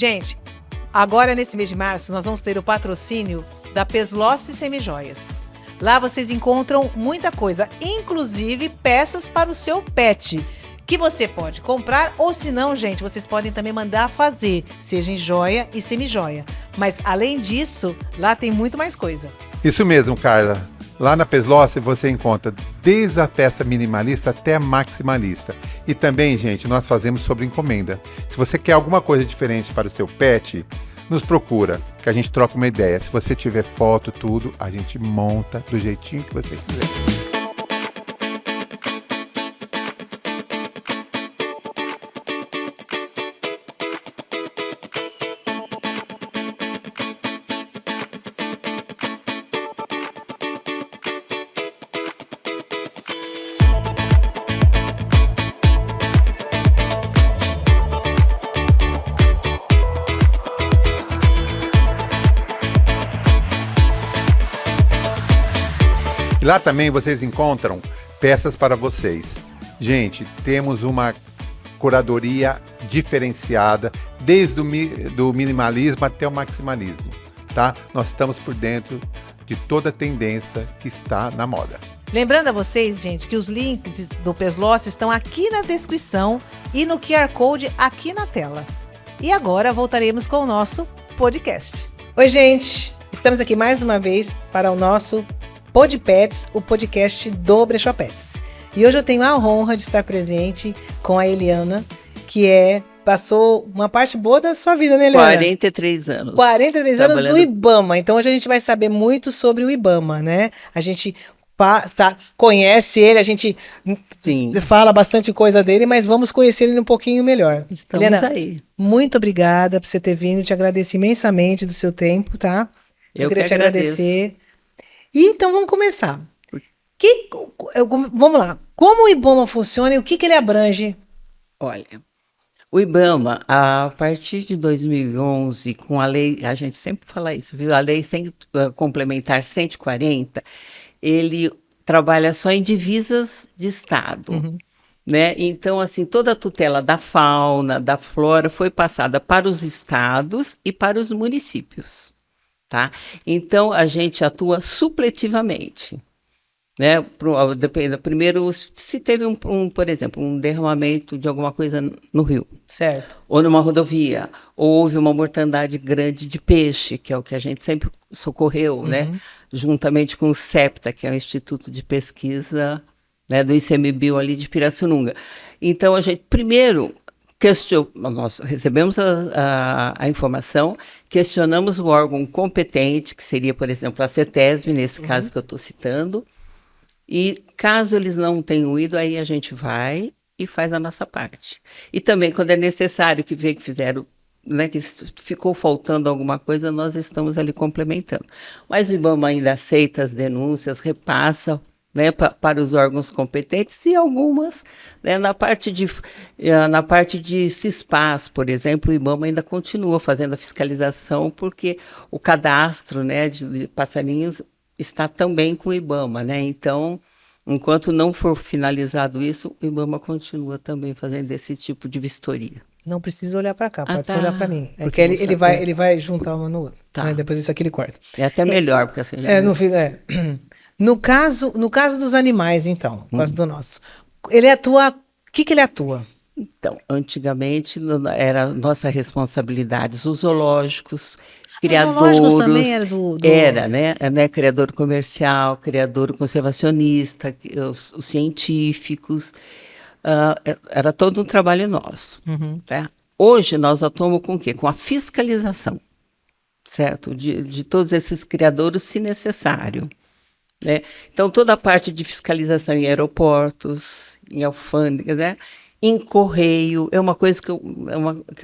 Gente, agora nesse mês de março nós vamos ter o patrocínio da Pesloce Semijoias. Lá vocês encontram muita coisa, inclusive peças para o seu pet, que você pode comprar ou se não, gente, vocês podem também mandar fazer, seja em joia e semijoia. Mas além disso, lá tem muito mais coisa. Isso mesmo, Carla. Lá na Pesloce você encontra desde a peça minimalista até a maximalista. E também, gente, nós fazemos sobre encomenda. Se você quer alguma coisa diferente para o seu pet, nos procura, que a gente troca uma ideia. Se você tiver foto, tudo, a gente monta do jeitinho que você quiser. E lá também vocês encontram peças para vocês. Gente, temos uma curadoria diferenciada, desde do minimalismo até o maximalismo, tá? Nós estamos por dentro de toda a tendência que está na moda. Lembrando a vocês, gente, que os links do Pesloce estão aqui na descrição e no QR Code aqui na tela. E agora voltaremos com o nosso podcast. Oi, gente! Estamos aqui mais uma vez para o nosso Pod Pets, o podcast do Brechó Pets. E hoje eu tenho a honra de estar presente com a Eliana, que passou uma parte boa da sua vida, né, Eliana? 43 anos. 43 anos do IBAMA. Então hoje a gente vai saber muito sobre o IBAMA, né? A gente conhece ele, a gente fala bastante coisa dele, mas vamos conhecer ele um pouquinho melhor. Estamos Eliana, aí. muito obrigada por você ter vindo, te agradeço imensamente do seu tempo, tá? Eu queria que te agradeço. agradecer. E então vamos começar. Vamos lá. Como o IBAMA funciona e o que ele abrange? Olha, o IBAMA, a partir de 2011, com a lei, a gente sempre fala isso, viu? A lei complementar 140, ele trabalha só em divisas de estado. Uhum. Né? Então, assim, toda a tutela da fauna, da flora foi passada para os estados e para os municípios. Tá? Então, a gente atua supletivamente, né? Primeiro, se teve por exemplo, um derramamento de alguma coisa no rio, Certo. ou numa rodovia, ou houve uma mortandade grande de peixe, que é o que a gente sempre socorreu, né? Juntamente com o CEPTA, que é o Instituto de Pesquisa, né, do ICMBio ali de Pirassununga. Então, a gente primeiro nós recebemos a informação, questionamos o órgão competente, que seria, por exemplo, a CETESB, nesse caso que eu estou citando, e caso eles não tenham ido, aí a gente vai e faz a nossa parte. E também, quando é necessário que vê que fizeram, né, que ficou faltando alguma coisa, nós estamos ali complementando. Mas o IBAMA ainda aceita as denúncias, repassa, né, para os órgãos competentes e algumas, né, na parte de CISPAS, por exemplo, o IBAMA ainda continua fazendo a fiscalização porque o cadastro, né, de passarinhos está também com o IBAMA, né? Então, enquanto não for finalizado isso, o IBAMA continua também fazendo esse tipo de vistoria. Não precisa olhar para cá, pode tá. só olhar para mim. É Porque ele vai juntar uma no outro. Tá. Né? Depois isso aqui ele corta. É até melhor, porque assim... já Não fica, No caso dos animais, então, no caso do nosso, ele atua... O que ele atua? Então, antigamente era nossa responsabilidade, os zoológicos, criadores... Os zoológicos também era Era, né? Criador comercial, criador conservacionista, os científicos, era todo um trabalho nosso. Tá? Hoje nós atuamos com o quê? Com a fiscalização, certo? De todos esses criadores, se necessário. Né? Então, toda a parte de fiscalização em aeroportos, em alfândegas, né? Em correio, é uma coisa que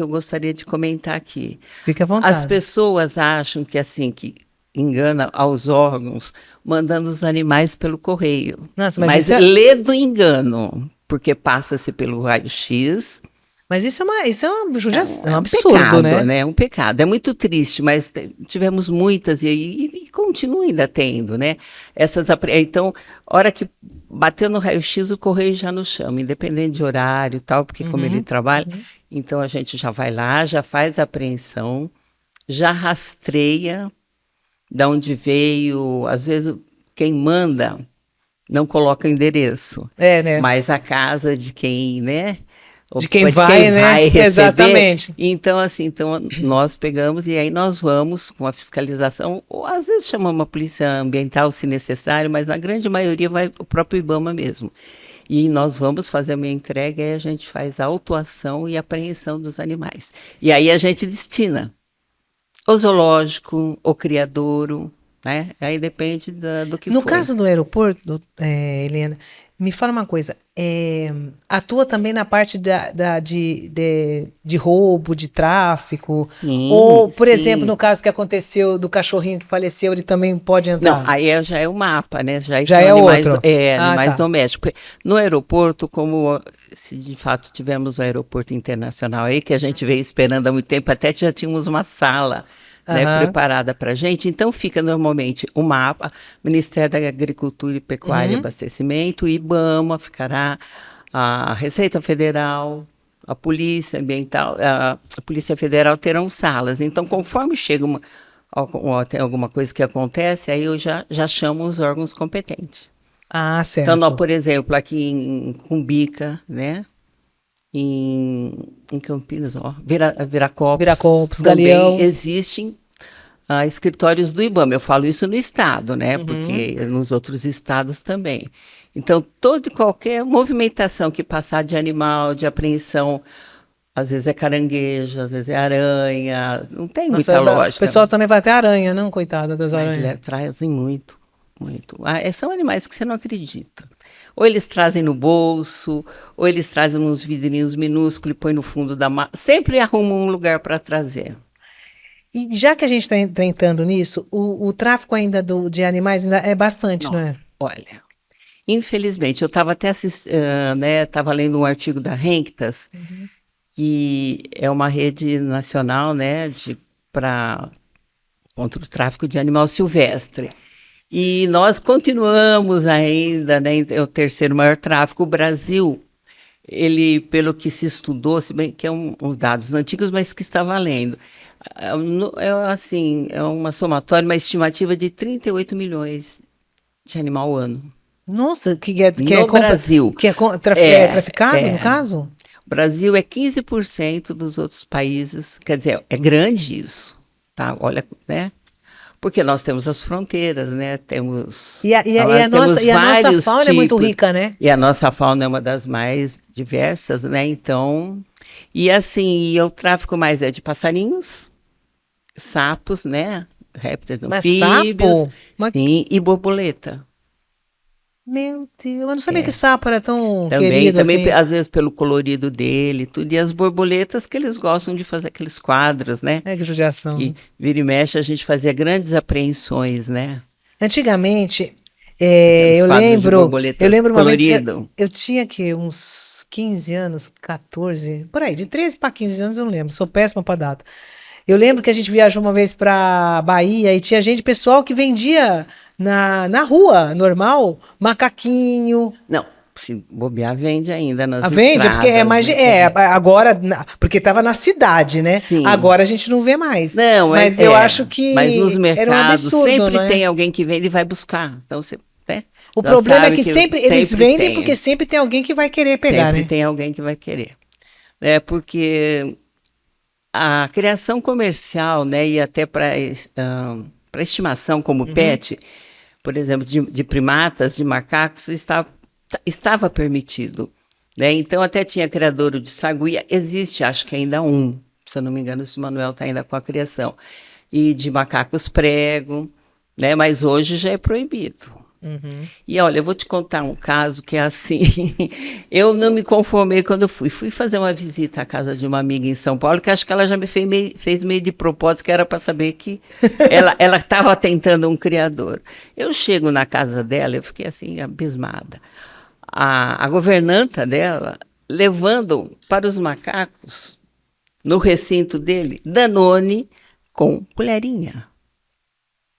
eu gostaria de comentar aqui. Fique à vontade. As pessoas acham que assim, que engana aos órgãos, mandando os animais pelo correio. Nossa, mas lê do engano, porque passa-se pelo raio-x. Mas isso é uma judiação, é um absurdo, absurdo, né? É um pecado. É muito triste, mas tivemos muitas e continua ainda tendo, né? Então, hora que bateu no raio-x, o correio já nos chama, independente de horário e tal, porque como ele trabalha, então a gente já vai lá, já faz a apreensão, já rastreia de onde veio, às vezes quem manda não coloca o endereço, né? mas a casa de quem, né? De quem vai, né? Vai receber. Exatamente. Então, assim, nós pegamos e aí nós vamos com a fiscalização, ou às vezes chamamos a polícia ambiental se necessário, mas na grande maioria vai o próprio IBAMA mesmo. E nós vamos fazer a minha entrega e a gente faz a autuação e apreensão dos animais. E aí a gente destina o zoológico, o criadouro, né? Aí depende do que for. No caso do aeroporto, Helena, me fala uma coisa, atua também na parte de roubo, de tráfico? Sim, ou, por sim. exemplo, no caso que aconteceu do cachorrinho que faleceu, ele também pode entrar? Não, aí já é o mapa, né? Já Já é animais, outro. Animais Tá. domésticos. No aeroporto, como se de fato tivemos o aeroporto internacional aí, que a gente veio esperando há muito tempo, até já tínhamos uma sala, né, preparada para a gente. Então, fica normalmente o mapa, Ministério da Agricultura e Pecuária e Abastecimento, IBAMA, ficará a Receita Federal, a Polícia Ambiental, a Polícia Federal terão salas. Então, conforme chega tem alguma coisa que acontece, aí eu já chamo os órgãos competentes. Ah, certo. Então, por exemplo, aqui em Cumbica, né? Em Campinas, Viracopos, também Galeão. existem escritórios do IBAMA. Eu falo isso no estado, né? Porque nos outros estados também. Então, toda e qualquer movimentação que passar de animal, de apreensão, às vezes é caranguejo, às vezes é aranha, não tem muita lógica. O pessoal também vai ter aranha, não? Coitada das Mas aranhas. eles trazem muito, muito. São animais que você não acredita. Ou eles trazem no bolso, ou eles trazem uns vidrinhos minúsculos e põem no fundo da mala. Sempre arrumam um lugar para trazer. E já que a gente está entrando nisso, o tráfico ainda de animais ainda é bastante, não é? Olha, infelizmente, eu estava até estava lendo um artigo da Renktas, que é uma rede nacional, né, contra o tráfico de animal silvestre. E nós continuamos ainda, né, é o terceiro maior tráfico. O Brasil, ele, pelo que se estudou, se bem que é uns dados antigos, mas que está valendo, é uma somatória, uma estimativa de 38 milhões de animal ao ano. Nossa, no Brasil. Que é traficado, no caso? O Brasil é 15% dos outros países, quer dizer, é grande isso, tá? Olha, né? Porque nós temos as fronteiras, né? Temos a nossa fauna tipos, é muito rica, né? E a nossa fauna é uma das mais diversas, né? Então, e assim, o tráfico mais é de passarinhos, sapos, né? Répteis, anfíbios, sim, e borboleta. Meu Deus, eu não sabia que sapo era tão também, querido assim. Às vezes pelo colorido dele, tudo. E as borboletas que eles gostam de fazer aqueles quadros, né? Que judiação. E vira e mexe a gente fazia grandes apreensões, né? Antigamente, eu lembro uma vez, eu tinha aqui uns 15 anos, 14, por aí, de 13 para 15 anos eu não lembro, sou péssima para data. Eu lembro que a gente viajou uma vez para Bahia e tinha pessoal que vendia na rua, normal, macaquinho. Não, se bobear, vende ainda nas estradas. Vende, porque agora, porque estava na cidade, né? Sim. Agora a gente não vê mais. Não, mas eu acho que mas nos mercados era um absurdo, sempre tem alguém que vende e vai buscar. Então você, né? O problema é que sempre eles vendem porque sempre tem alguém que vai querer pegar, sempre né? tem alguém que vai querer. Porque a criação comercial, né, e até para estimação como pet, por exemplo, de primatas, de macacos, estava permitido. Né? Então, até tinha criadouro de saguia, existe, acho que ainda um, se eu não me engano, o Manuel está ainda com a criação, e de macacos prego, né? Mas hoje já é proibido. E olha, eu vou te contar um caso que é assim, eu não me conformei quando eu fui fazer uma visita à casa de uma amiga em São Paulo, que acho que ela já me fez meio de propósito, que era para saber que ela estava tentando um criador. Eu chego na casa dela, eu fiquei assim, abismada. A governanta dela, levando para os macacos, no recinto dele, Danone com colherinha.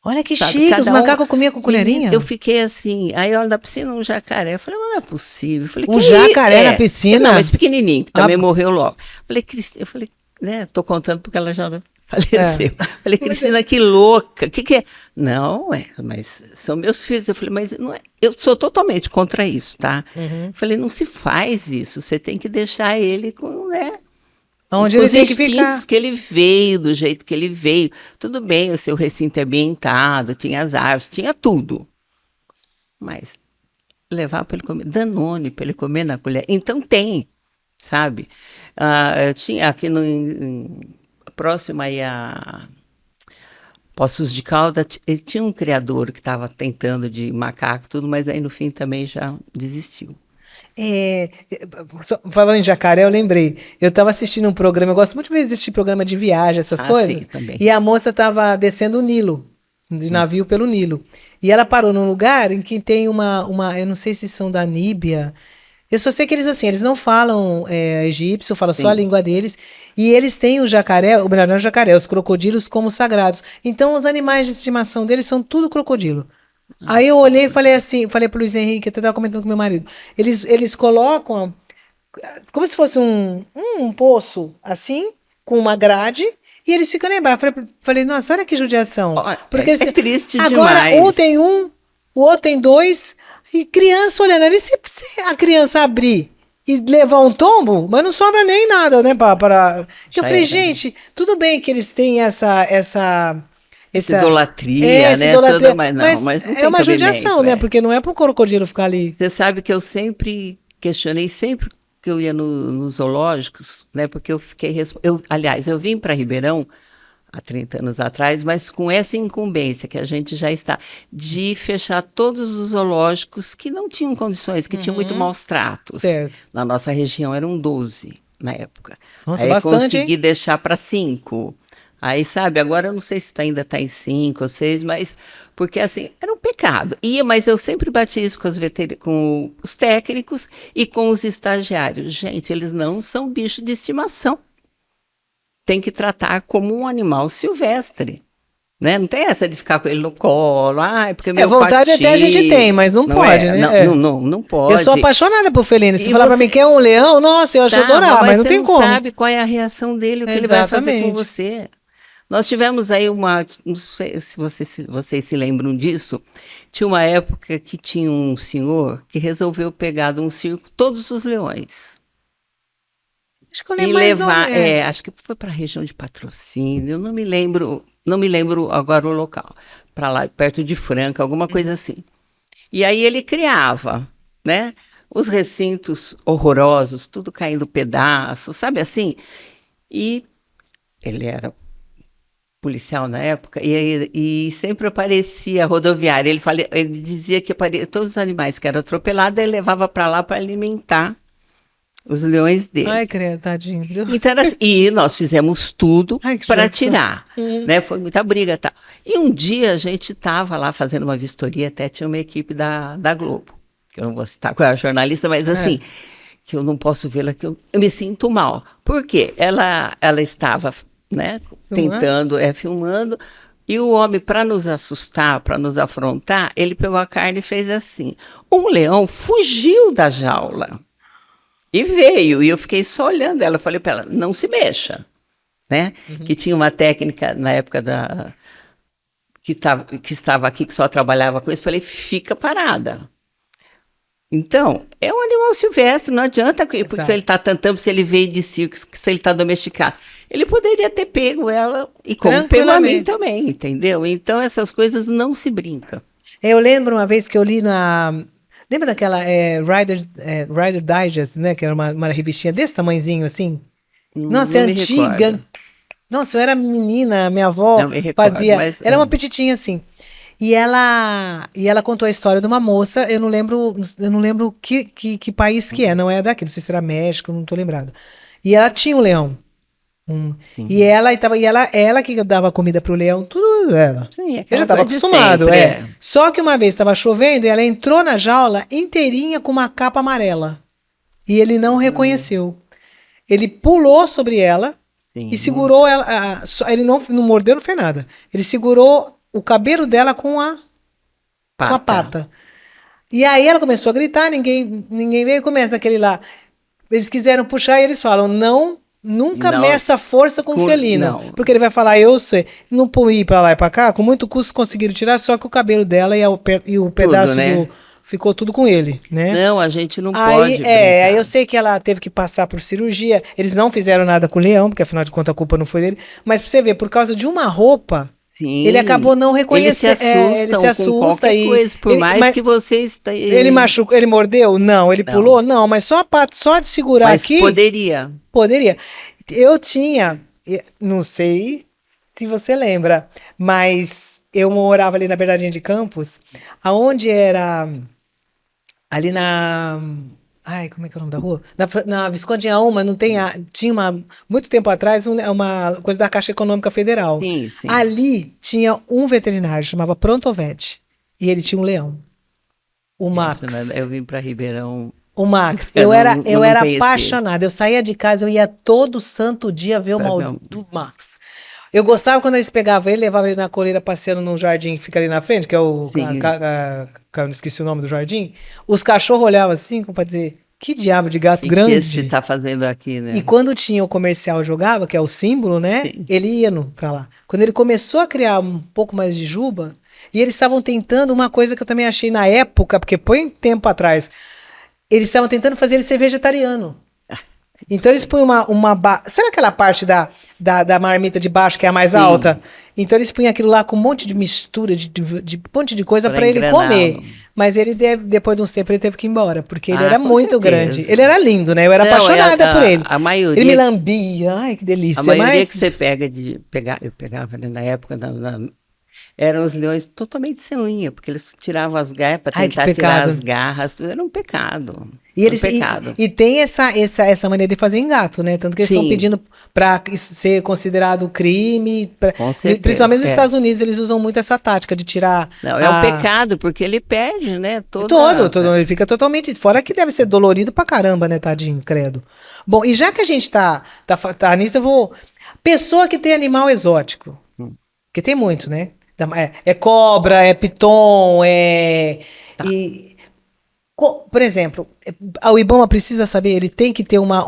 Olha que Sabe, chique, os cada um- macacos comiam com colherinha. Eu fiquei assim, aí eu olho na piscina, um jacaré. Eu falei, mas não é possível. Eu falei, Um "Que jacaré é?" na piscina? Não, mas pequenininho, que Ah, também morreu logo. Eu falei, né, tô contando porque ela já faleceu. Falei, Cristina, que louca, o que que é? Não, mas são meus filhos. Eu falei, mas não é, eu sou totalmente contra isso, tá? Eu falei, não se faz isso, você tem que deixar ele com, né? Onde Com ele os tem que instintos ficar. que ele veio, do jeito que ele veio. Tudo bem, o seu recinto é ambientado, tinha as árvores, tinha tudo. Mas levar para ele comer, Danone para ele comer na colher. Então tem, sabe? Eu tinha aqui próximo aí a Poços de Caldas, tinha um criador que estava tentando de macaco e tudo, mas aí no fim também já desistiu. Falando em jacaré, eu lembrei. Eu estava assistindo um programa, eu gosto muito de assistir programa de viagem, essas coisas. Sim, também. E a moça estava descendo o Nilo, de navio pelo Nilo. E ela parou num lugar em que tem eu não sei se são da Níbia. Eu só sei que eles, assim, eles não falam egípcio, falam só a Sim. língua deles. E eles têm o jacaré, ou melhor, não é o jacaré, os crocodilos como sagrados. Então, os animais de estimação deles são tudo crocodilo. Aí eu olhei e falei assim, falei pro Luiz Henrique, até estava comentando com meu marido. Eles colocam como se fosse um poço, assim, com uma grade, e eles ficam lá embaixo. Falei, nossa, olha que judiação. Ó, Porque é triste agora, demais. um tem um, o outro tem dois, e criança olhando ali, se a criança abrir e levar um tombo, mas não sobra nem nada, né, para... Eu Já falei, era, né? gente, tudo bem que eles têm essa Idolatria, essa né? idolatria, Toda, mas não mas tem é uma cabimento, judiação, né? Porque não é pro crocodilo ficar ali. Você sabe que eu sempre questionei, sempre que eu ia nos zoológicos, né? Porque eu fiquei. Aliás, eu vim para Ribeirão há 30 anos atrás, mas com essa incumbência que a gente já está, de fechar todos os zoológicos que não tinham condições, que tinham muito maus tratos. Certo. Na nossa região eram 12 na época. Nossa, Aí bastante, consegui hein? deixar para 5. Aí, sabe, agora eu não sei se ainda está em 5 ou 6, mas porque assim, era um pecado. Mas eu sempre bati isso com os técnicos e com os estagiários. Gente, eles não são bicho de estimação. Tem que tratar como um animal silvestre. Né? Não tem essa de ficar com ele no colo. Porque meu Vontade pati, até a gente tem, mas não pode, né? Não pode. Eu sou apaixonada por felino. Se E falar pra você- mim que é um leão, nossa, eu acho adorar, mas não você tem como. sabe qual é a reação dele, o que ele vai fazer com Exatamente. você. Nós tivemos aí não sei se vocês se lembram disso, tinha uma época que tinha um senhor que resolveu pegar de um circo todos os leões Acho que eu e lembro mais ou levar, menos. acho que foi para a região de Patrocínio, eu não me lembro agora o local, para lá perto de Franca, alguma coisa assim. E aí ele criava, né? Os recintos horrorosos, tudo caindo pedaços, sabe assim? E ele era policial na época, e sempre aparecia rodoviária. Ele dizia que todos os animais que eram atropelados, ele levava para lá para alimentar os leões dele. Ai, credo, tadinho. Então, e nós fizemos tudo Ai, que para judiação. tirar, né? Foi muita briga e tal. E um dia a gente estava lá fazendo uma vistoria, até tinha uma equipe da Globo, que eu não vou citar qual é a jornalista, mas assim, que eu não posso vê-la, que eu me sinto mal. Por quê? Ela estava, né, tentando, filmando, e o homem, para nos assustar, para nos afrontar, ele pegou a carne e fez assim. Um leão fugiu da jaula. E veio, e eu fiquei só olhando ela. Eu falei para ela, não se mexa, né? Que tinha uma técnica na época que estava aqui, que só trabalhava com isso. Falei, fica parada. Então, é um animal silvestre, não adianta, porque Exato. se ele está tentando, se ele veio de circo, se ele está domesticado. Ele poderia ter pego ela, e como pegou a mim Tranquilamente. também, entendeu? Então, essas coisas não se brincam. Eu lembro uma vez que eu li na... Lembra daquela Rider Digest, né? Que era uma revistinha desse tamanhozinho, assim? Nossa, é Não me antiga. recordo. Nossa, eu era menina, minha avó Não me recordo, fazia... mas, Era uma petitinha, assim. E ela contou a história de uma moça, eu não lembro que país que é, não é daqui, não sei se era México, não tô lembrada. E ela tinha um leão. E ela que dava comida pro leão, tudo ela. Sim, Eu já estava acostumado, sempre, Só que uma vez estava chovendo e ela entrou na jaula inteirinha com uma capa amarela. E ele não reconheceu. Ele pulou sobre ela Sim. e segurou ela. Ele não mordeu, não fez nada. Ele segurou o cabelo dela com a pata. E aí ela começou a gritar, ninguém veio, começa aquele lá. Eles quiseram puxar e eles falam, nunca Não, meça força com felina. não. Porque ele vai falar, eu sei. Não ir pra lá e pra cá, com muito custo conseguiram tirar, só que o cabelo dela e o pedaço né? ficou tudo com ele, né? Não, a gente não Aí, pode brincar. aí eu sei que ela teve que passar por cirurgia. Eles não fizeram nada com o leão, porque afinal de contas a culpa não foi dele. Mas pra você ver, por causa de uma roupa, Sim, ele acabou não reconhecendo. Ele se assusta com qualquer coisa, por mais que você esteja... Ele machucou, ele mordeu? Não. Ele pulou? Não, mas só a pata, só de segurar Mas aqui. poderia. Poderia. Eu tinha, não sei se você lembra, mas eu morava ali na Bernardino de Campos, aonde era ali na... Ai, como é que é o nome da rua? Na Visconde Auma, não tem tinha muito tempo atrás uma coisa da Caixa Econômica Federal. Sim, sim. Ali tinha um veterinário, chamava Prontovet, e ele tinha um leão. O Max. Eu vim para Ribeirão. O Max, Eu eu não era conhecia. apaixonada. Eu saía de casa, eu ia todo santo dia ver do Max. Eu gostava quando eles pegavam ele, levavam ele na coleira passeando num jardim que fica ali na frente, que é o... Sim. Eu não esqueci o nome do jardim. Os cachorros olhavam assim, como pra dizer, que diabo de gato Que grande. esse tá fazendo aqui, né? E quando tinha o comercial jogava, que é o símbolo, né? Sim. Ele ia pra lá. Quando ele começou a criar um pouco mais de juba, e eles estavam tentando uma coisa que eu também achei na época, porque põe tempo atrás, eles estavam tentando fazer ele ser vegetariano. Então eles põem sabe aquela parte da marmita de baixo que é a mais Sim. alta? Então eles põem aquilo lá com um monte de mistura, de um monte de coisa Pra para ele engraná-lo. comer. Mas ele depois de um tempo ele teve que ir embora, porque ele Ah, era com muito certeza. grande. Ele era lindo, né? Eu era Não, apaixonada por ele. A maioria, Ele me lambia, ai que delícia. a maioria Mas que você eu pegava, né, na época, eram os leões totalmente sem unha, porque eles tiravam as garras para Ai, que tentar tirar pecado. as garras, tudo era um pecado. E eles um pecado. e tem essa maneira de fazer engato, né? Tanto que eles estão Sim. pedindo para isso ser considerado crime. Com certeza, Principalmente nos é. Estados Unidos, eles usam muito essa tática de tirar. Não, é um pecado, porque ele perde, né? Ele fica totalmente. Fora que deve ser dolorido pra caramba, né, tadinho, credo. Bom, e já que a gente tá nisso, eu vou. Pessoa que tem animal exótico. Que tem muito, né? É cobra, é piton, Tá. Por exemplo, o IBAMA precisa saber, ele tem que ter uma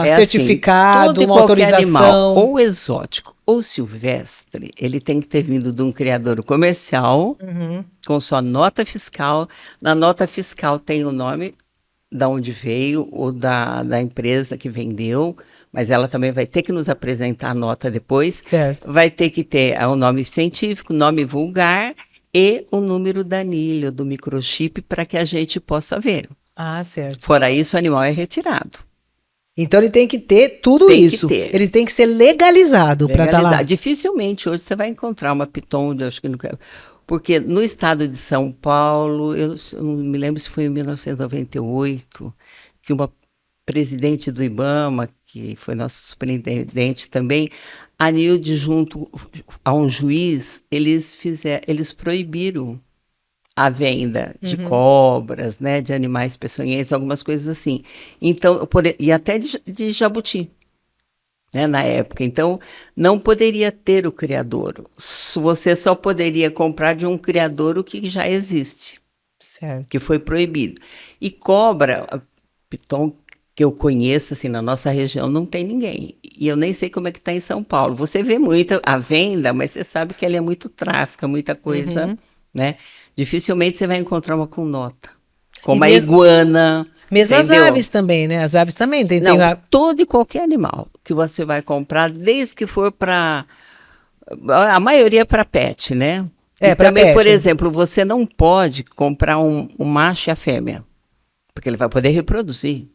é certificado, assim, todo e uma qualquer autorização. animal, ou exótico ou silvestre, ele tem que ter vindo de um criador comercial com sua nota fiscal. Na nota fiscal tem o nome da onde veio ou da empresa que vendeu, mas ela também vai ter que nos apresentar a nota depois. Certo. Vai ter que ter o nome científico, nome vulgar e o número da anilha, do microchip, para que a gente possa ver. Ah, certo. Fora isso, o animal é retirado. Então ele tem que ter tudo Tem que isso. ter. Ele tem que ser legalizado para estar lá. Legalizar. Dificilmente hoje você vai encontrar uma piton, acho que nunca. Porque no estado de São Paulo, eu não me lembro se foi em 1998, que uma presidente do IBAMA, que foi nossa superintendente também, a Nilde, junto a um juiz, eles proibiram a venda de cobras, né, de animais peçonhentos, algumas coisas assim. Então, e até de jabuti, né, na época. Então, não poderia ter o criadouro. Você só poderia comprar de um criadouro que já existe, Certo. que foi proibido. E cobra, piton, que eu conheço, assim, na nossa região, não tem ninguém. E eu nem sei como é que está em São Paulo. Você vê muito a venda, mas você sabe que ela é muito tráfico, muita coisa, né? Dificilmente você vai encontrar uma com nota. Como a iguana. Mesmo entendeu? as aves também, né? As aves também tem. Não, todo e qualquer animal que você vai comprar, desde que for para... A maioria é para pet, né? É, e pra também, pet, por né? exemplo, você não pode comprar um macho e a fêmea, porque ele vai poder reproduzir.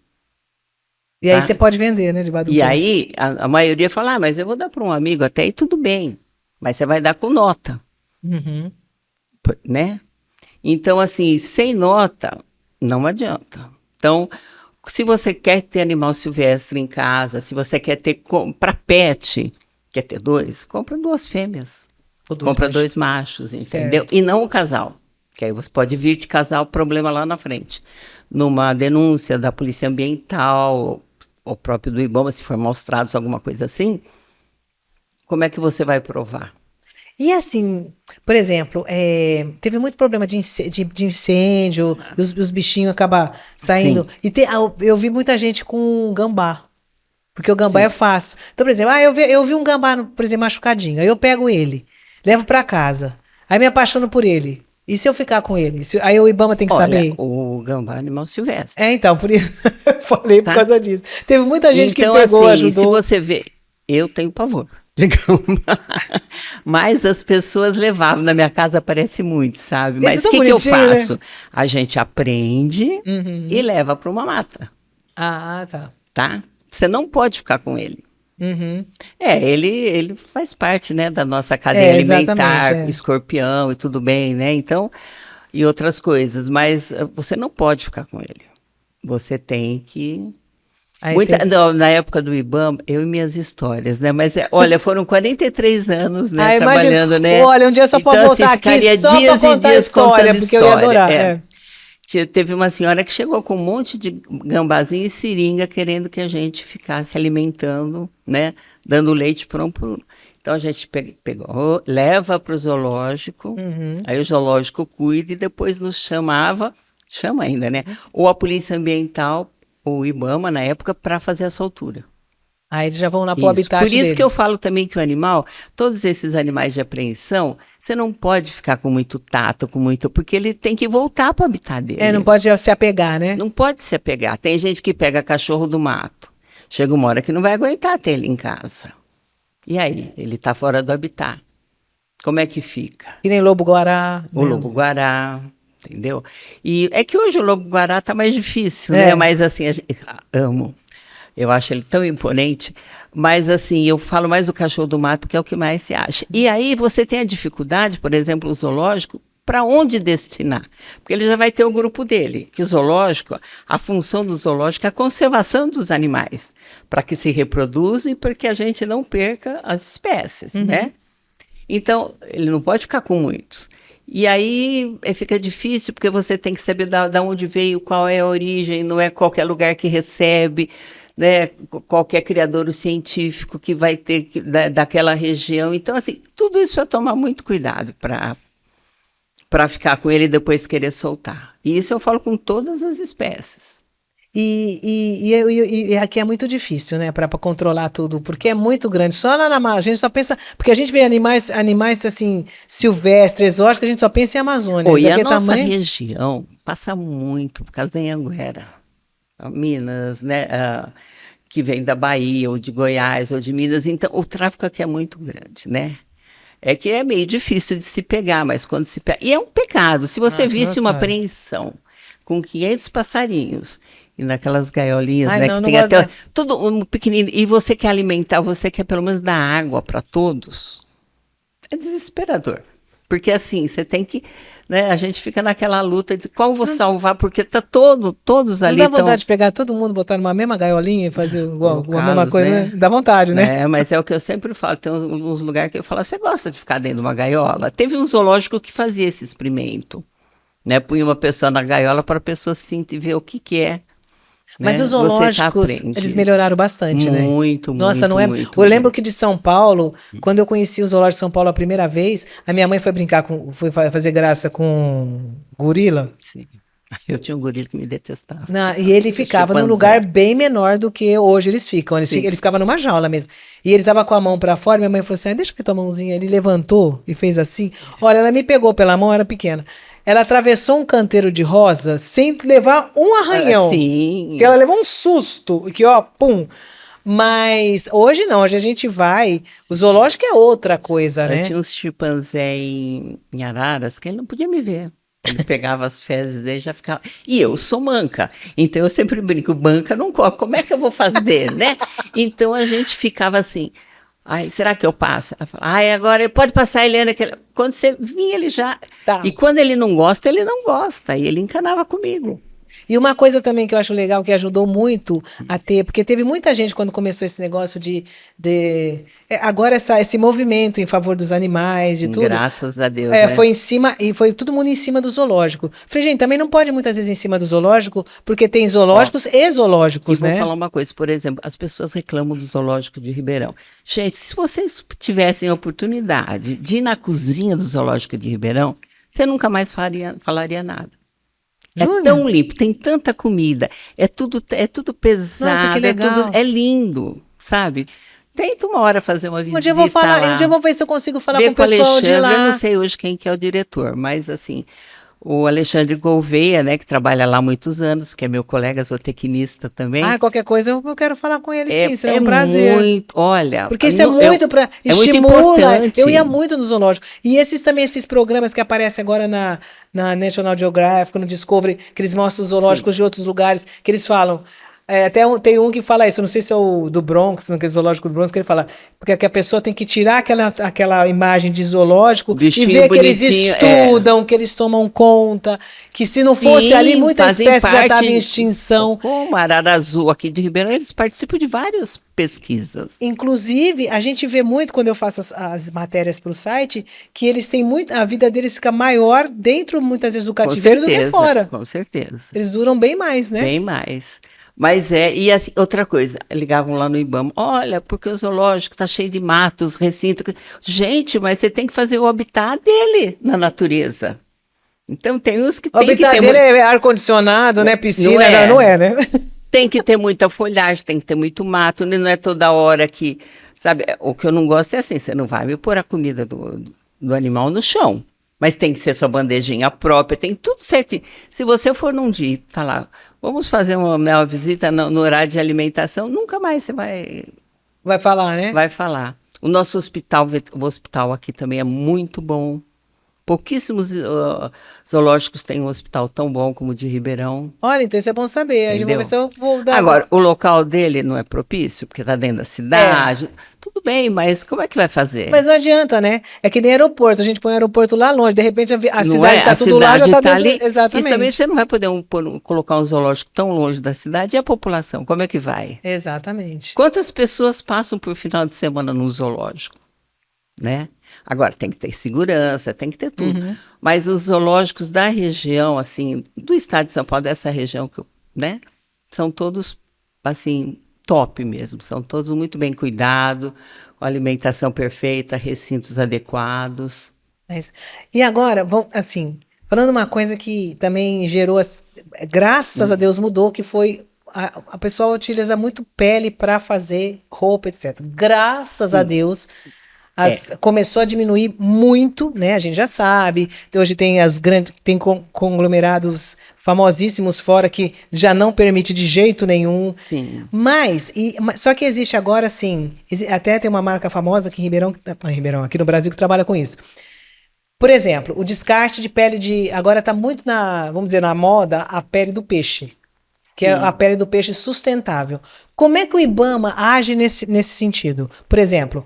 E aí tá? você pode vender, né? Debaixo do E pé. aí, a maioria fala, mas eu vou dar para um amigo, até aí tudo bem. Mas você vai dar com nota, Uhum. né? Então, assim, sem nota, não adianta. Então, se você quer ter animal silvestre em casa, se você quer ter para pet, quer ter 2, compra 2 fêmeas. Ou duas Compra machos. 2 machos, entendeu? Certo. E não o casal. Que aí você pode vir de casal, problema lá na frente. Numa denúncia da Polícia Ambiental, ou próprio do IBAMA, se for mostrado alguma coisa assim, como é que você vai provar? E assim, por exemplo, teve muito problema de incêndio, os bichinhos acabam saindo. Sim. E eu vi muita gente com gambá, porque o gambá Sim. é fácil. Então, por exemplo, eu vi um gambá, por exemplo, machucadinho, aí eu pego ele, levo pra casa, aí me apaixono por ele. E se eu ficar com ele? Aí o Ibama tem que Olha, saber? o gambá é animal silvestre. Então, por isso eu falei por Tá? causa disso. Teve muita gente Então, que pegou, assim, ajudou. se você vê, eu tenho pavor de gambá. Mas as pessoas levavam. Na minha casa aparece muito, sabe? Eles Mas são o que eu bonitinhos, né? faço? A gente aprende e leva para uma mata, Ah, tá. tá? Você não pode ficar com ele. Uhum. Ele faz parte, né, da nossa cadeia alimentar, exatamente, escorpião e tudo bem, né? Então, e outras coisas, mas você não pode ficar com ele. Você tem que Aí Não, na época do Ibama, eu e minhas histórias, né? Mas, olha, foram 43 anos, né, imagina. trabalhando, né? Olha, um dia só pra Então, voltar assim, aqui ficaria só pra dias e contar a dias história, contando porque eu ia adorar. história. Teve uma senhora que chegou com um monte de gambazinho e seringa querendo que a gente ficasse alimentando, né? Dando leite por um por um. Então a gente pegou, leva para o zoológico, aí o zoológico cuida e depois nos chama ainda, né? Ou a polícia ambiental, ou o Ibama na época, para fazer a soltura. Aí eles já vão lá pro Isso. habitat Por isso dele. que eu falo também que o animal, todos esses animais de apreensão, você não pode ficar com muito tato, porque ele tem que voltar para o habitat dele. Não pode se apegar, né? Não pode se apegar. Tem gente que pega cachorro do mato. Chega uma hora que não vai aguentar ter ele em casa. E aí? Ele está fora do habitat. Como é que fica? Que nem lobo-guará. O lobo-guará, entendeu? E é que hoje o lobo-guará está mais difícil, É. né? Mas assim, amo. Eu acho ele tão imponente. Mas assim, eu falo mais do cachorro do mato, que é o que mais se acha. E aí você tem a dificuldade, por exemplo, o zoológico, para onde destinar? Porque ele já vai ter o grupo dele, que o zoológico, a função do zoológico é a conservação dos animais, para que se reproduzam e para que a gente não perca as espécies, né? Então, ele não pode ficar com muitos. E aí fica difícil, porque você tem que saber da onde veio, qual é a origem, não é qualquer lugar que recebe, né? Qualquer criador científico que vai ter daquela região. Então, assim, tudo isso é tomar muito cuidado para ficar com ele e depois querer soltar. E isso eu falo com todas as espécies. E aqui é muito difícil, né, para controlar tudo, porque é muito grande. Só lá a gente só pensa, porque a gente vê animais assim silvestres, exóticos, a gente só pensa em Amazônia. E a Daquele nossa tamanho. região passa muito por causa da Anhanguera, Minas, né, que vem da Bahia ou de Goiás ou de Minas. Então o tráfico aqui é muito grande, né? É que é meio difícil de se pegar, mas quando se pega... E é um pecado. Se você visse uma apreensão com 500 passarinhos e naquelas gaiolinhas, né, que tem até tudo um pequenino, e você quer alimentar, você quer pelo menos dar água para todos, é desesperador. Porque assim, você tem que, né, a gente fica naquela luta de qual vou salvar, porque tá todos ali. Não dá vontade de pegar todo mundo, botar numa mesma gaiolinha e fazer a mesma coisa, né? Dá vontade, né? Mas é o que eu sempre falo, tem uns lugares que eu falo, você gosta de ficar dentro de uma gaiola? Teve um zoológico que fazia esse experimento, né? Punha uma pessoa na gaiola para a pessoa sentir e ver o que é. Mas né? os zoológicos, eles melhoraram bastante, né? Muito, Nossa, não é? muito. Eu lembro que de São Paulo, quando eu conheci o zoológico de São Paulo a primeira vez, a minha mãe foi fazer graça com gorila. Sim. Eu tinha um gorila que me detestava. E ele ficava num lugar bem menor do que hoje eles ficam. Ele ficava numa jaula mesmo. E ele tava com a mão pra fora, minha mãe falou assim, deixa eu tua mãozinha. Ele levantou e fez assim. Olha, ela me pegou pela mão, era pequena. Ela atravessou um canteiro de rosa sem levar um arranhão. Sim. Que ela levou um susto, que ó, pum. Mas hoje não, hoje a gente vai... O zoológico é outra coisa, né? Eu tinha uns chimpanzé em Araras que ele não podia me ver. Ele pegava as fezes dele e já ficava... E eu sou manca, então eu sempre brinco, manca não corre, como é que eu vou fazer, né? Então a gente ficava assim, ai, será que eu passo? Ai, agora pode passar, Helena. Quando você vinha, ele já... Tá. E quando ele não gosta, e ele encanava comigo. E uma coisa também que eu acho legal, que ajudou muito a ter, porque teve muita gente quando começou esse negócio agora esse movimento em favor dos animais, de tudo. Graças a Deus, né? Foi em cima, e foi todo mundo em cima do zoológico. Falei, gente, também não pode muitas vezes em cima do zoológico, porque tem zoológicos e zoológicos, Vou né? falar uma coisa, por exemplo, as pessoas reclamam do zoológico de Ribeirão. Gente, se vocês tivessem a oportunidade de ir na cozinha do zoológico de Ribeirão, você nunca mais falaria nada. É Jura? tão limpo, tem tanta comida, é tudo pesado, Nossa, que legal. é lindo, sabe? Tenta uma hora fazer uma visita Um dia eu vou falar, lá, um dia eu vou ver se eu consigo falar ver com o pessoal de Alexandre, eu lá. não sei hoje quem que é o diretor, mas assim, o Alexandre Gouveia, né, que trabalha lá há muitos anos, que é meu colega zootecnista também. Qualquer coisa eu quero falar com ele, sim, será um prazer. Muito, olha, Porque isso é muito para é muito estimula. importante. Eu ia muito no zoológico. E esses programas que aparecem agora na National Geographic, no Discovery, que eles mostram os zoológicos de outros lugares, que eles falam. Tem um que fala isso, não sei se é o do Bronx, no zoológico do Bronx, que ele fala, porque que a pessoa tem que tirar aquela imagem de zoológico Bichinho e ver que eles bonitinho, estudam, que eles tomam conta, que se não fosse ali, muita espécie já estava em extinção. Como a arara azul aqui de Ribeirão, eles participam de várias pesquisas. Inclusive, a gente vê muito, quando eu faço as matérias para o site, que eles têm muito, a vida deles fica maior dentro, muitas vezes, do cativeiro do que fora. Com certeza. Eles duram bem mais, né? Bem mais. Mas e assim, outra coisa, ligavam lá no IBAMA, olha, porque o zoológico está cheio de matos, recintos. Gente, mas você tem que fazer o habitat dele na natureza. Então tem uns que o tem que ter... O habitat dele é ar-condicionado, né? Piscina, não é, né? Tem que ter muita folhagem, tem que ter muito mato, não é toda hora que... Sabe, o que eu não gosto é assim, você não vai me pôr a comida do animal no chão. Mas tem que ser sua bandejinha própria, tem tudo certinho. Se você for num dia e falar, vamos fazer uma visita no horário de alimentação, nunca mais você vai... Vai falar, né? Vai falar. O nosso hospital, o hospital aqui também é muito bom. Pouquíssimos zoológicos têm um hospital tão bom como o de Ribeirão. Olha, então isso é bom saber. A gente vai ver se eu vou dar... Agora, o local dele não é propício, porque está dentro da cidade. Tudo bem, mas como é que vai fazer? Mas não adianta, né? É que nem aeroporto. A gente põe o aeroporto lá longe, de repente a cidade está tudo lá, já está dentro... Ali. Exatamente. E também você não vai poder colocar um zoológico tão longe da cidade. E a população, como é que vai? Exatamente. Quantas pessoas passam por final de semana no zoológico? Né? Agora, tem que ter segurança, tem que ter tudo. Uhum. Mas os zoológicos da região, assim, do estado de São Paulo, dessa região, né? São todos, assim, top mesmo. São todos muito bem cuidados, com alimentação perfeita, recintos adequados. E agora, assim, falando uma coisa que também gerou, graças a Deus mudou, que foi... A pessoa utiliza muito pele para fazer roupa, etc. Graças a Deus... Começou a diminuir muito, né? A gente já sabe. Hoje tem tem conglomerados famosíssimos fora que já não permite de jeito nenhum. Sim. Só que existe agora, assim, até tem uma marca famosa aqui em Ribeirão, aqui no Brasil, que trabalha com isso. Por exemplo, o descarte de pele de... Agora está muito vamos dizer, na moda, a pele do peixe. Que é a pele do peixe sustentável. Como é que o IBAMA age nesse sentido? Por exemplo,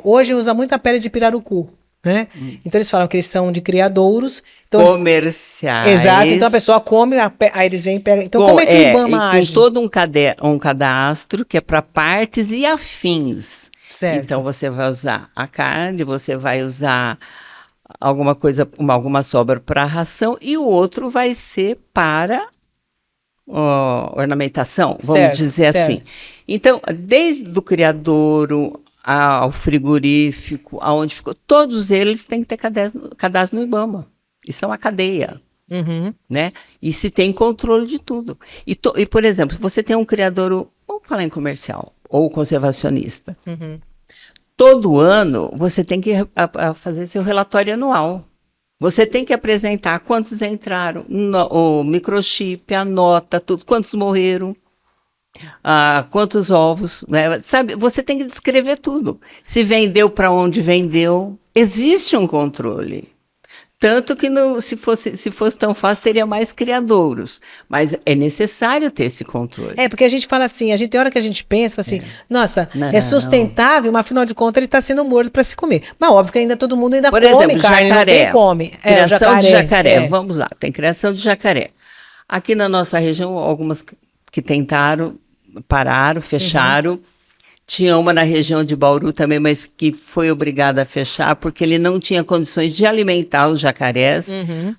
hoje usa muito a pele de pirarucu, né? Então eles falam que eles são de criadouros. Então comerciais. Exato, então a pessoa come, aí eles vêm e pegam. Então como é que o IBAMA age? Com todo um cadastro que é para partes e afins. Certo. Então você vai usar a carne, você vai usar alguma coisa, alguma sobra para ração e o outro vai ser para... ornamentação, vamos dizer assim. Então, desde o criadouro ao frigorífico, aonde ficou, todos eles têm que ter cadastro no IBAMA. Isso é uma cadeia, né? E se tem controle de tudo. E, por exemplo, se você tem um criadouro, vamos falar em comercial, ou conservacionista, todo ano você tem que fazer seu relatório anual. Você tem que apresentar quantos entraram, o microchip, a nota, tudo, quantos morreram, quantos ovos, né? Sabe? Você tem que descrever tudo. Se vendeu, para onde vendeu, existe um controle. Tanto que se fosse tão fácil, teria mais criadouros. Mas é necessário ter esse controle. Porque a gente fala assim, tem hora que a gente pensa, fala assim, nossa, é sustentável, mas afinal de contas ele está sendo morto para se comer. Mas óbvio que ainda todo mundo come exemplo, carne, jacaré, não tem come. Criação de jacaré, vamos lá, tem criação de jacaré. Aqui na nossa região, algumas que tentaram, pararam, fecharam. Tinha uma na região de Bauru também, mas que foi obrigada a fechar porque ele não tinha condições de alimentar os jacarés.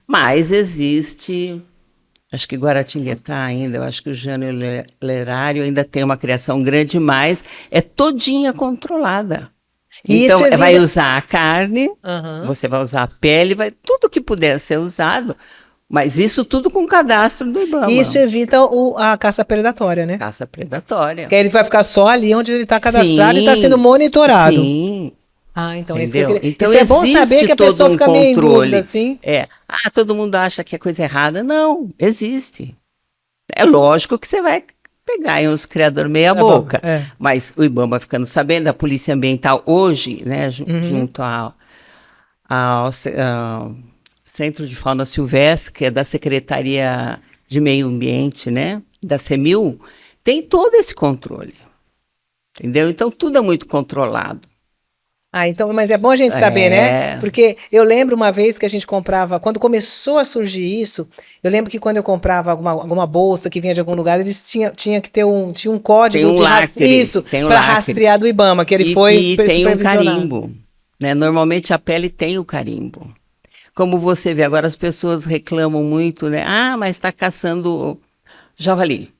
Mas existe, acho que Guaratinguetá ainda, eu acho que o Jânio Lerário ainda tem uma criação grande, mas é todinha controlada. E Então, isso vai usar a carne, Aham. você vai usar a pele, vai tudo que puder ser usado, mas isso tudo com cadastro do IBAMA. Isso evita a caça predatória, né? Caça predatória. Que aí ele vai ficar só ali onde ele está cadastrado e Sim, está sendo monitorado. Sim. Ah, então isso que eu Entendeu? queria. Então Isso é bom existe saber que a todo pessoa um fica meio em controle. dúvida, assim. Todo mundo acha que é coisa errada. Não, existe. É lógico que você vai pegar em uns criadores meia bom, boca. é. Mas o IBAMA ficando sabendo, a Polícia Ambiental hoje, né, junto ao Centro de Fauna Silvestre, que é da Secretaria de Meio Ambiente, né, da CEMIL, tem todo esse controle. Entendeu? Então tudo é muito controlado. Ah, então, mas é bom a gente saber, né? É. Porque eu lembro uma vez que a gente comprava, quando começou a surgir isso, eu lembro que quando eu comprava alguma bolsa que vinha de algum lugar, eles tinha que ter tinha um código Tem um de lacre, isso, tem um para lacre. rastrear do IBAMA, que ele foi E tem um supervisionado. carimbo, né? Normalmente a pele tem o carimbo. Como você vê, agora as pessoas reclamam muito, né? Ah, mas está caçando javali.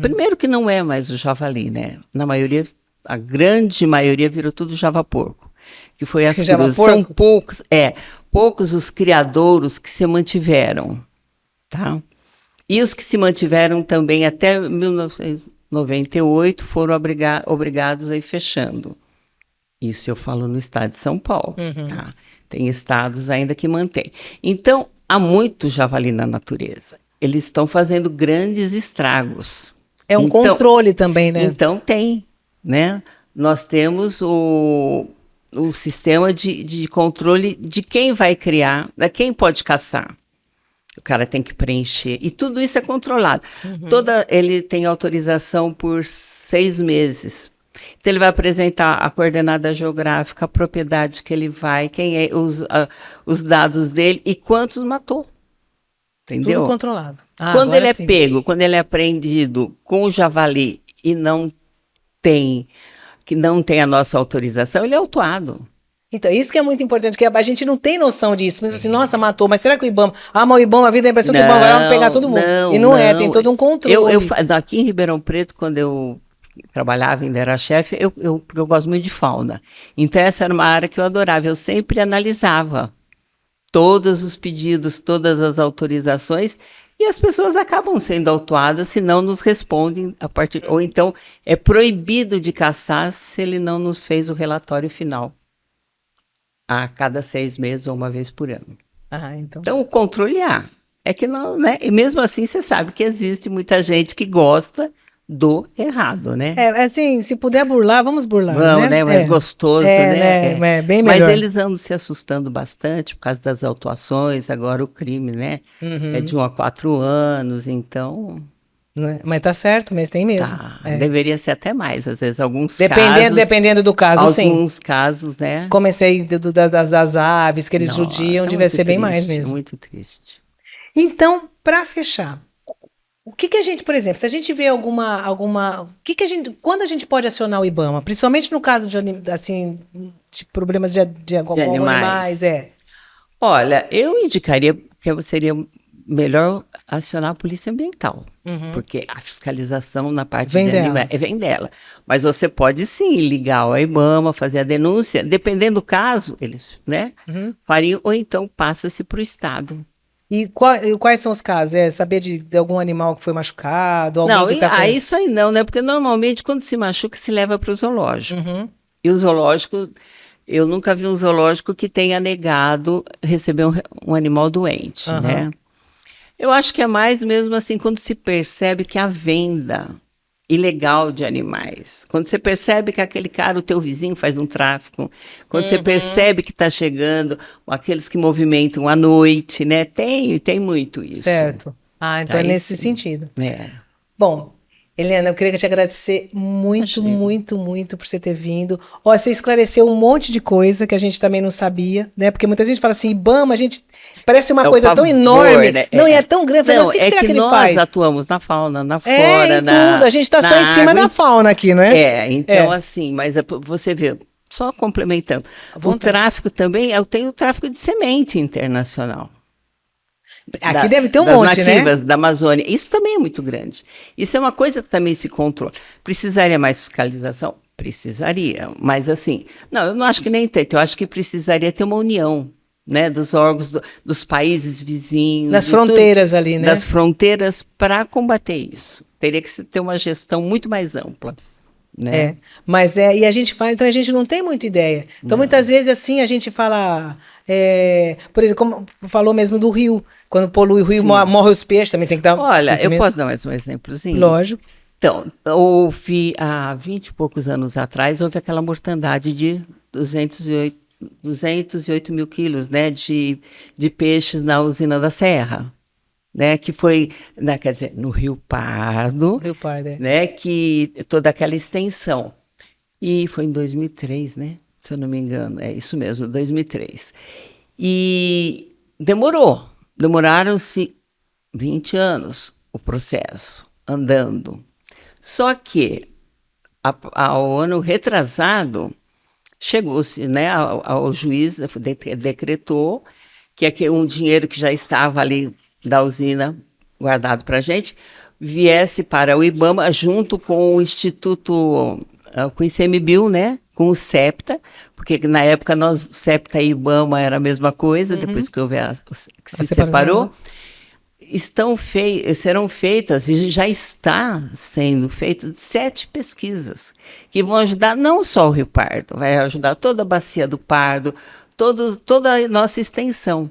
Primeiro que não é mais o javali, né? Na maioria, a grande maioria virou tudo java-porco. Que foi as cruzes. São poucos os criadouros que se mantiveram, tá? E os que se mantiveram também até 1998 foram obrigados a ir fechando. Isso eu falo no estado de São Paulo, tá? Tem estados ainda que mantêm. Então, há muito javali na natureza. Eles estão fazendo grandes estragos. É um controle também, né? Então tem, né? Nós temos o sistema de controle de quem vai criar, de quem pode caçar. O cara tem que preencher. E tudo isso é controlado. Ele tem autorização por 6 meses. Então, ele vai apresentar a coordenada geográfica, a propriedade que ele vai, quem é, os dados dele e quantos matou. Entendeu? Tudo controlado. Quando ele é sim. pego, quando ele é apreendido com o javali e que não tem a nossa autorização, ele é autuado. Então, isso que é muito importante, que a gente não tem noção disso. Mas assim, nossa, matou, mas será que o IBAMA... mas o IBAMA, a vida dá a impressão que o IBAMA vai pegar todo mundo. E não é, tem todo um controle. Aqui em Ribeirão Preto, quando eu trabalhava, ainda era chefe, eu gosto muito de fauna. Então, essa era uma área que eu adorava. Eu sempre analisava todos os pedidos, todas as autorizações, e as pessoas acabam sendo autuadas se não nos respondem ou então é proibido de caçar se ele não nos fez o relatório final a cada 6 meses ou uma vez por ano. Então o controle é que não, né? E mesmo assim você sabe que existe muita gente que gosta do errado, né? Assim, se puder burlar, vamos burlar, Vamos, né? Mais gostoso, né? É bem melhor. Mas eles andam se assustando bastante por causa das autuações, agora o crime, né? É de 1 a 4 anos, então... Mas tá certo, mas tem mesmo. Deveria ser até mais, às vezes, alguns Dependendo do caso, sim. Alguns casos, né? Comecei das aves que eles judiam, devia ser bem mais mesmo. Muito triste. Então, para fechar, o que a gente, por exemplo, se a gente vê quando a gente pode acionar o IBAMA, principalmente no caso de problemas de animais, Olha, eu indicaria que seria melhor acionar a Polícia Ambiental, porque a fiscalização na parte de animais vem dela. Mas você pode sim ligar ao IBAMA, fazer a denúncia, dependendo do caso, eles, né, fariam, ou então passa-se para o Estado. E quais são os casos? Saber de algum animal que foi machucado? Alguém isso aí não, né? Porque normalmente quando se machuca se leva para o zoológico. E o zoológico, eu nunca vi um zoológico que tenha negado receber um animal doente, né? Eu acho que é mais mesmo assim quando se percebe que a venda ilegal de animais, quando você percebe que aquele cara, o teu vizinho, faz um tráfico, quando você percebe que está chegando aqueles que movimentam à noite, né? Tem muito isso. Certo. Então é nesse sentido. É. Bom, Helena, eu queria te agradecer muito, Imagina. muito, muito por você ter vindo. Ó, você esclareceu um monte de coisa que a gente também não sabia, né? Porque muita gente fala assim, IBAMA, a gente parece uma É o coisa tão pavor, enorme. né? Não, e é tão grande. Eu Não, não sei o é que será que que ele nós faz. atuamos na fauna, na flora, É, em tudo. A gente tá só em cima da fauna aqui, não é? Então, assim, mas você vê, só complementando, o tráfico também, eu tenho o tráfico de semente internacional. Aqui deve ter um das monte, nativas né? da Amazônia. Isso também é muito grande. Isso é uma coisa que também se controla. Precisaria mais fiscalização? Precisaria. Mas assim, não, eu não acho que nem tanto. Eu acho que precisaria ter uma união, né, dos órgãos dos países vizinhos. Das fronteiras ali, né? Das fronteiras para combater isso. Teria que ter uma gestão muito mais ampla. Né? E a gente fala, então a gente não tem muita ideia. Então, muitas vezes, assim, a gente fala, por exemplo, como falou mesmo do rio, quando polui o rio, morre os peixes, também tem que dar. Olha, eu posso dar mais um exemplozinho? Lógico. Então, houve, há 20 e poucos anos atrás, houve aquela mortandade de 208 mil quilos, né, de peixes na usina da Serra. Né, que foi, né, quer dizer, no Rio Pardo, né, que toda aquela extensão. E foi em 2003, né, se eu não me engano, é isso mesmo, 2003. E demoraram-se 20 anos o processo, andando. Só que, ao ano retrasado, chegou-se, né, ao juiz, decretou que um dinheiro que já estava ali da usina, guardado para a gente, viesse para o IBAMA junto com o Instituto, com o ICMBio, né, com o SEPTA, porque na época o SEPTA e IBAMA era a mesma coisa, depois que houve que se separou. Serão feitas, e já está sendo feitas, 7 pesquisas, que vão ajudar não só o Rio Pardo, vai ajudar toda a bacia do Pardo, toda a nossa extensão.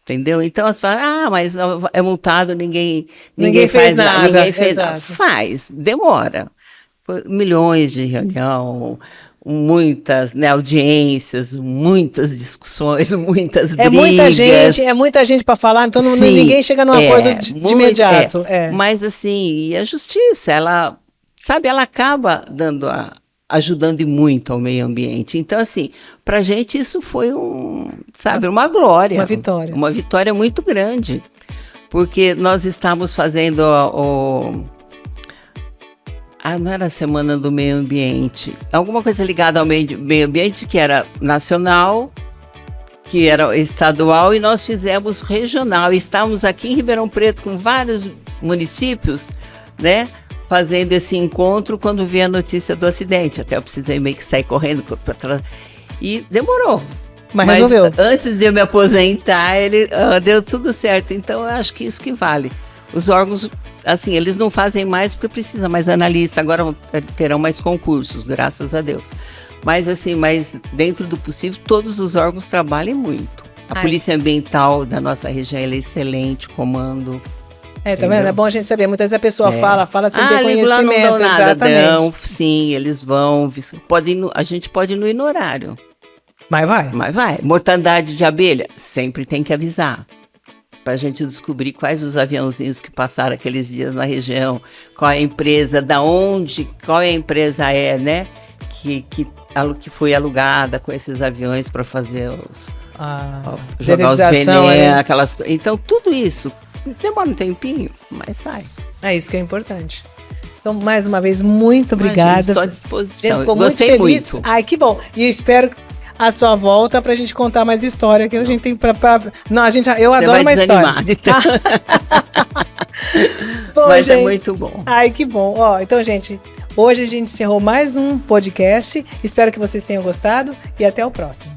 Entendeu? Então, você fala, mas é multado, ninguém fez nada. Ninguém fez nada. Faz, demora. Milhões de reunião, muitas, né, audiências, muitas discussões, muitas brigas. É muita gente para falar, então ninguém chega num acordo de imediato. Mas, assim, e a justiça, ela acaba ajudando muito ao meio ambiente. Então, assim, para a gente isso foi uma glória. Uma vitória. Uma vitória muito grande. Porque nós estávamos fazendo não era a Semana do Meio Ambiente. Alguma coisa ligada ao meio ambiente, que era nacional, que era estadual, e nós fizemos regional. Estávamos aqui em Ribeirão Preto com vários municípios, né? Fazendo esse encontro quando vi a notícia do acidente. Até eu precisei meio que sair correndo para trás. E demorou. Mas resolveu. Antes de eu me aposentar, deu tudo certo. Então, eu acho que isso que vale. Os órgãos, assim, eles não fazem mais porque precisa mais analista. Agora terão mais concursos, graças a Deus. Mas, assim, dentro do possível, todos os órgãos trabalham muito. A Polícia Ambiental da nossa região ela é excelente, comando. Tá vendo? É bom a gente saber. Muitas vezes a pessoa fala sem ter conhecimento. Lá não dão nada. Exatamente. Sim, eles vão. A gente pode não ir no horário. Mas vai. Mortandade de abelha, sempre tem que avisar. Para a gente descobrir quais os aviãozinhos que passaram aqueles dias na região, qual é a empresa, qual é a empresa né? Que foi alugada com esses aviões para fazer jogar os venenos, aquelas coisas. Então, tudo isso. Demora um tempinho, mas sai. É isso que é importante. Então, mais uma vez, muito obrigada. Estou à disposição. Gostei muito. Ai, que bom. E eu espero a sua volta pra gente contar mais história que a gente tem Não, eu adoro uma história. Então. Bom, mas gente, é muito bom. Ai, que bom. Então, gente, hoje a gente encerrou mais um podcast. Espero que vocês tenham gostado e até o próximo.